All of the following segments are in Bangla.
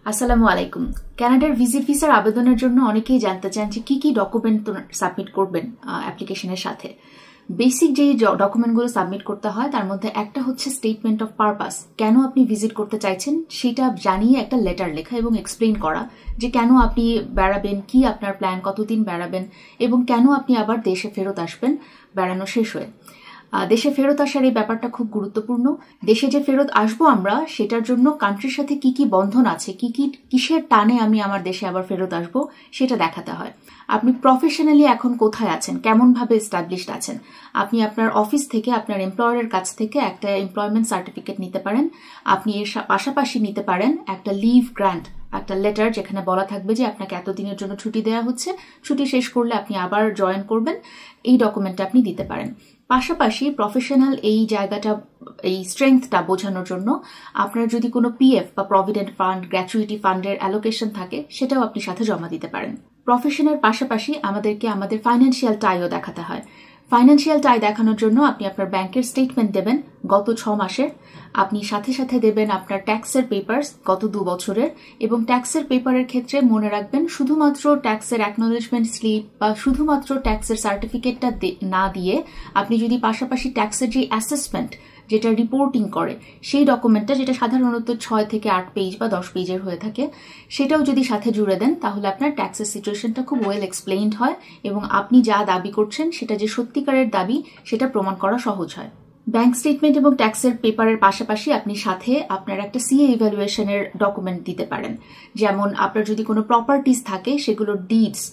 আসসালামু আলাইকুম। কানাডার ভিজিট ভিসার আবেদনের জন্য অনেকেই জানতে চান যে কি কি ডকুমেন্ট সাবমিট করবেন অ্যাপ্লিকেশনের সাথে। বেসিক যে ডকুমেন্টগুলো সাবমিট করতে হয় তার মধ্যে একটা হচ্ছে স্টেটমেন্ট অফ পারপাস। কেন আপনি ভিজিট করতে চাইছেন সেটা জানিয়ে একটা লেটার লেখা এবং এক্সপ্লেইন করা যে কেন আপনি বেড়াবেন, কি আপনার প্ল্যান, কতদিন বেড়াবেন এবং কেন আপনি আবার দেশে ফেরত আসবেন বেড়ানো শেষ হয়ে। দেশে ফেরত আসার এই ব্যাপারটা খুব গুরুত্বপূর্ণ। দেশে যে ফেরত আসবো আমরা, সেটার জন্য কান্ট্রির সাথে কি কি বন্ধন আছে, কিসের টানে আমি আমার দেশে আবার ফেরত আসবো সেটা দেখাতে হয়। আপনি প্রফেশনালি এখন কোথায় আছেন, কেমন ভাবে এস্টাবলিশড আছেন। আপনি আপনার অফিস থেকে, আপনার এমপ্লয়ারের কাছ থেকে একটা এমপ্লয়মেন্ট সার্টিফিকেট নিতে পারেন। আপনি এর পাশাপাশি নিতে পারেন একটা লিভ গ্র্যান্ট, একটা লেটার যেখানে বলা থাকবে যে আপনাকে এতদিনের জন্য ছুটি দেওয়া হচ্ছে, ছুটি শেষ করলে আপনি আবার জয়েন করবেন। এই ডকুমেন্টটা আপনি দিতে পারেন। পাশাপাশি প্রফেশনাল এই জায়গাটা, এই স্ট্রেংথটা বোঝানোর জন্য আপনার যদি কোনো পিএফ বা প্রভিডেন্ট ফান্ড, গ্র্যাচুইটি ফান্ডের অ্যালোকেশন থাকে সেটাও আপনি সাথে জমা দিতে পারেন। প্রফেশনের পাশাপাশি আমাদেরকে আমাদের ফাইন্যান্সিয়াল টাইও দেখাতে হয়। ফাইন্যান্সিয়াল টাই দেখানোর জন্য আপনি আপনার ব্যাংকের স্টেটমেন্ট দেবেন গত 6 মাসের। আপনি সাথে সাথে দেবেন আপনার ট্যাক্সের পেপারস গত 2 বছরের। এবং ট্যাক্সের পেপারের ক্ষেত্রে মনে রাখবেন শুধুমাত্র ট্যাক্সের অ্যাকনোলেজমেন্ট স্লিপ বা শুধুমাত্র ট্যাক্সের সার্টিফিকেটটা না দিয়ে আপনি যদি পাশাপাশি ট্যাক্সের যে অ্যাসেসমেন্ট, যেটা রিপোর্টিং করে সেই ডকুমেন্টটা, যেটা সাধারণত 6 থেকে 8 পেজ বা 10 পেজের হয়ে থাকে, সেটাও যদি সাথে জুড়ে দেন তাহলে আপনার ট্যাক্সের সিচুয়েশনটা খুব ওয়েল এক্সপ্লেইনড হয় এবং আপনি যা দাবি করছেন সেটা যে সত্যিকারের দাবি সেটা প্রমাণ করা সহজ হয়। ব্যাংক স্টেটমেন্ট এবং ট্যাক্সের পেপারের পাশাপাশি আপনি সাথে আপনার একটা সিএ ইভ্যালুয়েশনের ডকুমেন্ট দিতে পারেন। যেমন আপনার যদি কোনো প্রপার্টিজ থাকে সেগুলোর ডিডস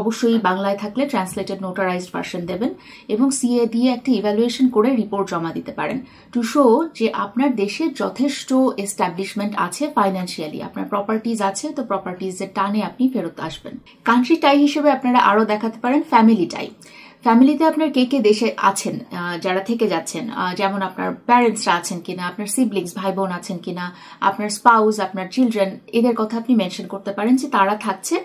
অবশ্যই বাংলায় থাকলে ট্রান্সলেটেড নোটারাইজড ভার্সন দেবেন এবং সিএ দিয়ে একটা ইভ্যালুয়েশন করে রিপোর্ট জমা দিতে পারেন টু শো যে আপনার দেশে যথেষ্ট এস্টাবলিশমেন্ট আছে ফাইন্যান্সিয়ালি, আপনার প্রপার্টিজ আছে, তো প্রপার্টিজের টানে আপনি ফেরত আসবেন। কান্ট্রি টাই হিসেবে আপনারা আরো দেখাতে পারেন ফ্যামিলি টাই। ফ্যামিলিতে আপনার কে কে দেশে আছেন, যারা থেকে যাচ্ছেন, যেমন আপনার প্যারেন্টসরা আছেন কিনা, আপনার সিবলিংস ভাই বোন আছেন কিনা, আপনার স্পাউস, আপনার চিলড্রেন, এদের কথা আপনি মেনশন করতে পারেন যে তারা থাকছে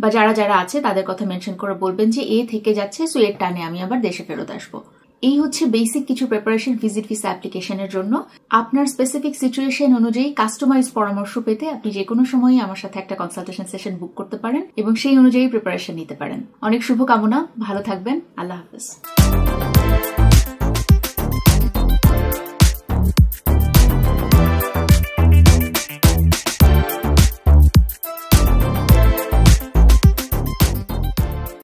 বা যারা যারা আছে তাদের কথা মেনশন করে বলবেন যে এ থেকে যাচ্ছে, সো এর টানে আমি আবার দেশে ফেরত আসবো। এই হচ্ছে বেসিক কিছু প্রিপারেশন ভিজিট ভিসা অ্যাপ্লিকেশনের জন্য। আপনার স্পেসিফিক সিচুয়েশন অনুযায়ী কাস্টমাইজ পরামর্শ পেতে আপনি যে কোনো সময়ই আমার সাথে একটা কনসালটেশন সেশন বুক করতে পারেন এবং সেই অনুযায়ী প্রিপারেশন নিতে পারেন। অনেক শুভকামনা, ভালো থাকবেন, আল্লাহ হাফেজ।